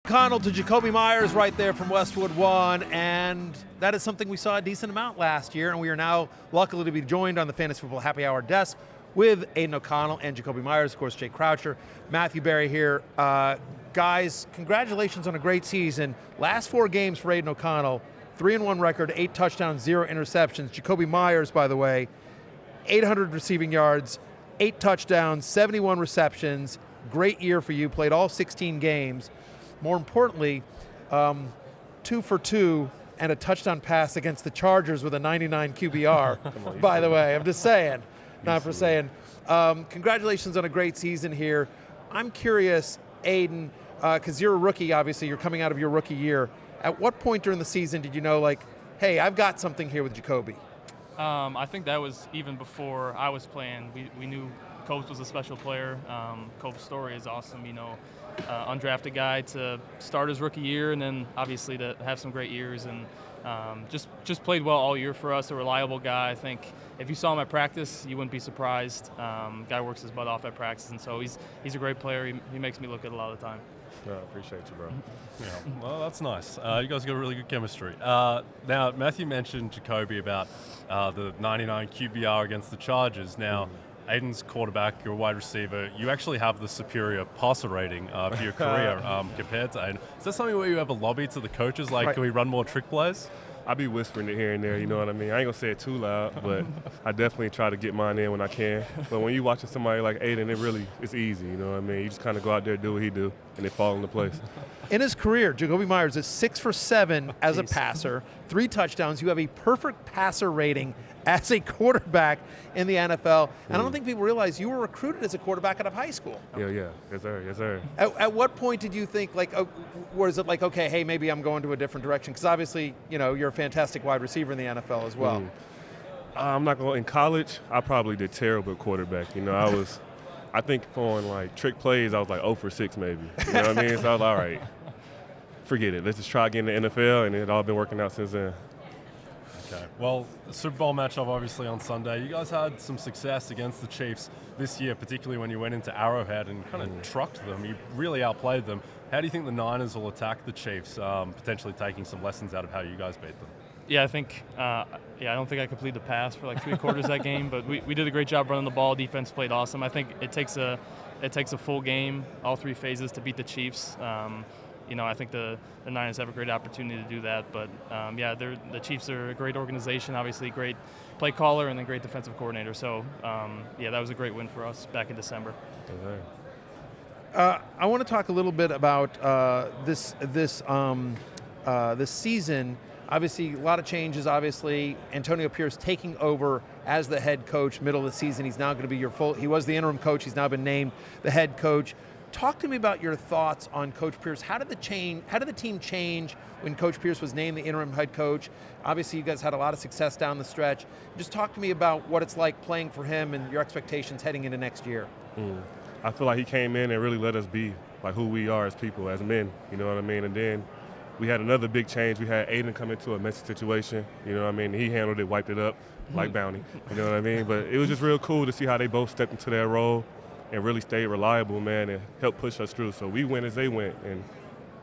O'Connell to Jakobi Meyers right there from Westwood One, and that is something we saw a decent amount last year, and we are now lucky to be joined on the Fantasy Football Happy Hour desk with Aidan O'Connell and Jakobi Meyers, of course, Jay Croucher, Matthew Berry here. Guys, congratulations on a great season. Last 4 games for Aidan O'Connell, 3-1 record, 8 touchdowns, 0 interceptions. Jakobi Meyers, by the way, 800 receiving yards, 8 touchdowns, 71 receptions. Great year for you, played all 16 games. More importantly, 2 for 2 and a touchdown pass against the Chargers with a 99 QBR, by the way. I'm just saying, not for saying. Congratulations on a great season here. I'm curious, Aidan, because you're a rookie, obviously, you're coming out of your rookie year. At what point during the season did you know, like, hey, I've got something here with Jakobi? I think that was even before I was playing. We knew Copes was a special player. Copes' story is awesome, undrafted guy to start his rookie year and then obviously to have some great years and just played well all year for us, a reliable guy. I think if you saw him at practice, you wouldn't be surprised. Guy works his butt off at practice, and so he's a great player. He makes me look good a lot of the time. I appreciate you, bro. Yeah, well, that's nice. You guys got really good chemistry. Now, Matthew mentioned Jakobi about the 99 QBR against the Chargers. Now, Aidan's quarterback, you're a wide receiver. You actually have the superior passer rating for your career compared to Aidan. Is that something where you ever lobby to the coaches, like, Can we run more trick plays? I be whispering it here and there, you know what I mean? I ain't gonna say it too loud, but I definitely try to get mine in when I can. But when you watching somebody like Aidan, it's easy, you know what I mean? You just kind of go out there, do what he do, and they fall into place. In his career, Jakobi Meyers is 6 for 7 as a passer, 3 touchdowns. You have a perfect passer rating as a quarterback in the NFL. And I don't think people realize you were recruited as a quarterback out of high school. Yeah. Yes, sir. At what point did you think, was it like, okay, hey, maybe I'm going to a different direction? Because obviously, you're a fantastic wide receiver in the NFL as well. I'm not going. In college, I probably did terrible at quarterback. I think on like trick plays, I was like 0 for 6 maybe. You know what I mean? So I was like, all right, forget it. Let's just try again in the NFL, and it's all been working out since then. Okay. Well, the Super Bowl matchup obviously on Sunday. You guys had some success against the Chiefs this year, particularly when you went into Arrowhead and kind of trucked them. You really outplayed them. How do you think the Niners will attack the Chiefs, potentially taking some lessons out of how you guys beat them? Yeah, I think, I don't think I completed the pass for like 3 quarters that game, but we did a great job running the ball. Defense played awesome. I think it takes a full game, all 3 phases to beat the Chiefs. I think the Niners have a great opportunity to do that. But, the Chiefs are a great organization, obviously great play caller and a great defensive coordinator. So, that was a great win for us back in December. I want to talk a little bit about this season. Obviously, a lot of changes. Obviously, Antonio Pierce taking over as the head coach middle of the season. He's now going to be he was the interim coach. He's now been named the head coach. Talk to me about your thoughts on Coach Pierce. How did the team change when Coach Pierce was named the interim head coach? Obviously, you guys had a lot of success down the stretch. Just talk to me about what it's like playing for him and your expectations heading into next year. I feel like he came in and really let us be like who we are as people, as men. You know what I mean? And then we had another big change. We had Aidan come into a messy situation. You know what I mean? He handled it, wiped it up like Bounty. You know what I mean? But it was just real cool to see how they both stepped into their role and really stayed reliable, man, and helped push us through. So we went as they went, and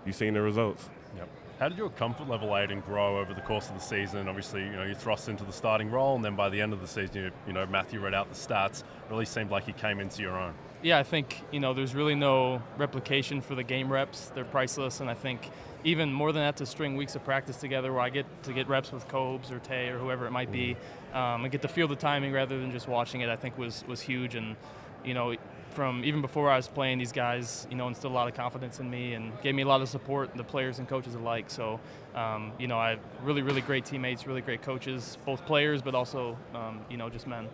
you've seen the results. Yep. How did your comfort level, Aidan, grow over the course of the season? Obviously, you thrust into the starting role, and then by the end of the season, Matthew read out the stats. It really seemed like you came into your own. Yeah, I think, there's really no replication for the game reps. They're priceless, and I think even more than that, to string weeks of practice together where I get to get reps with Cobes or Tay or whoever it might be, and get to feel the timing rather than just watching it, I think was huge. And, from even before I was playing, these guys, instilled a lot of confidence in me and gave me a lot of support, the players and coaches alike. So, I have really, really great teammates, really great coaches, both players, but also, just men.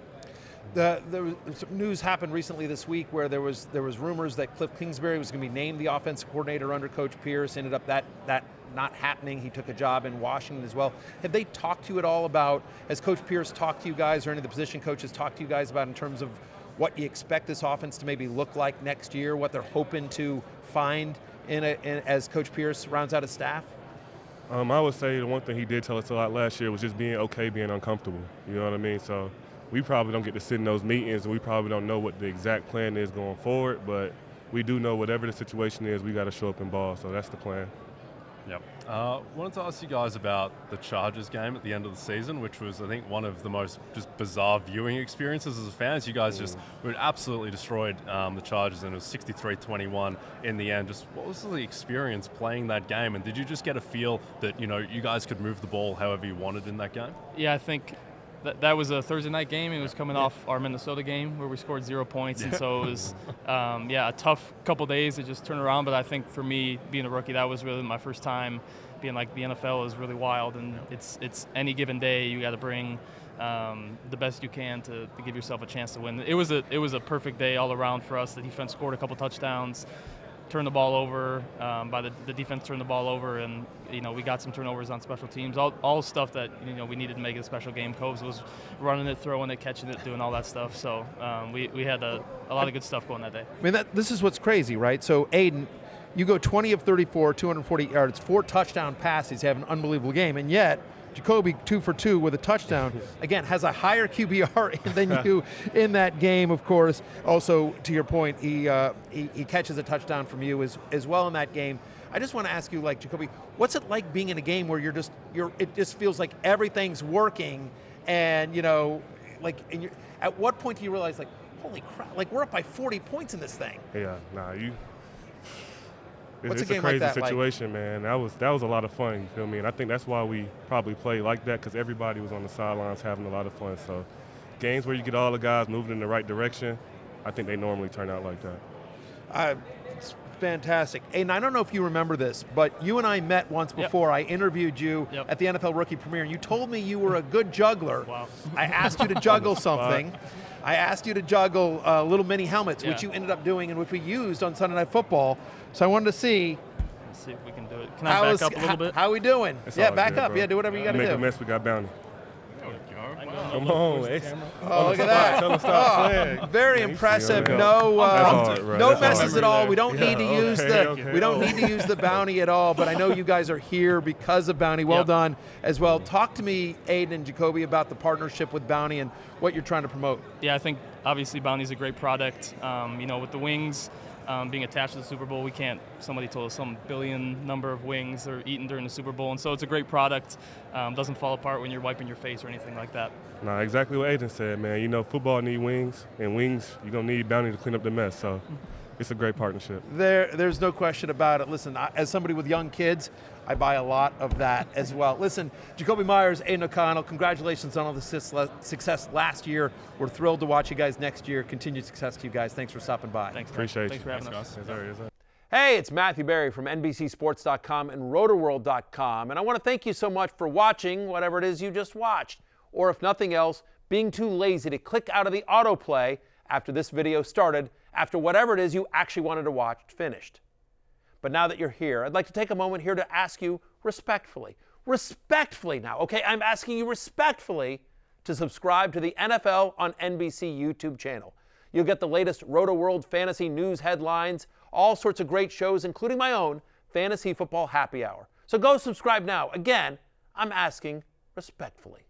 There was some news happened recently this week where there was rumors that Cliff Kingsbury was going to be named the offensive coordinator under Coach Pierce. Ended up that not happening. He took a job in Washington as well. Have they talked to you at all about, has Coach Pierce talked to you guys or any of the position coaches talked to you guys about in terms of what you expect this offense to maybe look like next year, what they're hoping to find as Coach Pierce rounds out his staff? I would say the one thing he did tell us a lot last year was just being okay being uncomfortable. You know what I mean? So we probably don't get to sit in those meetings, and we probably don't know what the exact plan is going forward, but we do know whatever the situation is, we got to show up and ball. So that's the plan. Yep. Wanted to ask you guys about the Chargers game at the end of the season, which was, I think, one of the most just bizarre viewing experiences as fans. You guys just absolutely destroyed the Chargers, and it was 63-21 in the end. Just what was the experience playing that game, and did you just get a feel that, you guys could move the ball however you wanted in that game? Yeah, I think that was a Thursday night game. It was coming off our Minnesota game where we scored 0 points, and so it was, a tough couple days to just turn around. But I think for me, being a rookie, that was really my first time being like, the NFL is really wild, and it's any given day you got to bring the best you can to give yourself a chance to win. It was a perfect day all around for us. The defense scored a couple touchdowns, turned the ball over. The defense turned the ball over, and we got some turnovers on special teams. All stuff that we needed to make it a special game. Cobes was running it, throwing it, catching it, doing all that stuff. So we had a lot of good stuff going that day. I mean, this is what's crazy, right? So Aidan, you go 20 of 34, 240 yards, 4 touchdown passes, have an unbelievable game, and yet Jakobi 2 for 2 with a touchdown. Again, has a higher QBR than you in that game, of course. Also, to your point, he catches a touchdown from you as well in that game. I just want to ask you, like, Jakobi, what's it like being in a game where it just feels like everything's working, and at what point do you realize, like, holy crap, like, we're up by 40 points in this thing? Yeah, What's it's a game a crazy like that situation, man. That was a lot of fun, you feel me? And I think that's why we probably played like that, because everybody was on the sidelines having a lot of fun. So games where you get all the guys moving in the right direction, I think they normally turn out like that. It's fantastic. And I don't know if you remember this, but you and I met once before. Yep. I interviewed you at the NFL Rookie Premiere, and you told me you were a good juggler. Wow. I asked you to juggle something. I asked you to juggle little mini helmets, which you ended up doing and which we used on Sunday Night Football. So I wanted to see. Let's see if we can do it. Can I back up a little bit? How we doing? It's Yeah, all back good, up. bro. Yeah, do whatever you got to do. Make a mess, we got Bounty. Come on, Ace. Oh, look at that. Tell him stop playing. Very impressive. Yeah. No, That's hard, no right? messes at all. We don't Yeah, need to use okay. we don't need to use the bounty at all. But I know you guys are here because of bounty. Well done as well. Talk to me, Aidan and Jakobi, about the partnership with Bounty and what you're trying to promote. Yeah, I think obviously Bounty's a great product. With the wings being attached to the Super Bowl, somebody told us some billion number of wings are eaten during the Super Bowl, and so it's a great product. Doesn't fall apart when you're wiping your face or anything like that. Nah, exactly what Aidan said, man. Football need wings, and wings, you're going to need Bounty to clean up the mess. So it's a great partnership. There's no question about it. Listen, as somebody with young kids, I buy a lot of that as well. Listen, Jakobi Meyers, Aidan O'Connell, congratulations on all the success last year. We're thrilled to watch you guys next year. Continued success to you guys. Thanks for stopping by. Thanks. Appreciate Thanks for having us. Yes, sir. Hey, it's Matthew Berry from NBCSports.com and RotoWorld.com, and I want to thank you so much for watching whatever it is you just watched, or if nothing else, being too lazy to click out of the autoplay after this video started, after whatever it is you actually wanted to watch finished. But now that you're here, I'd like to take a moment here to ask you respectfully now, okay? I'm asking you respectfully to subscribe to the NFL on NBC YouTube channel. You'll get the latest RotoWorld fantasy news headlines, all sorts of great shows, including my own Fantasy Football Happy Hour. So go subscribe now. Again, I'm asking respectfully.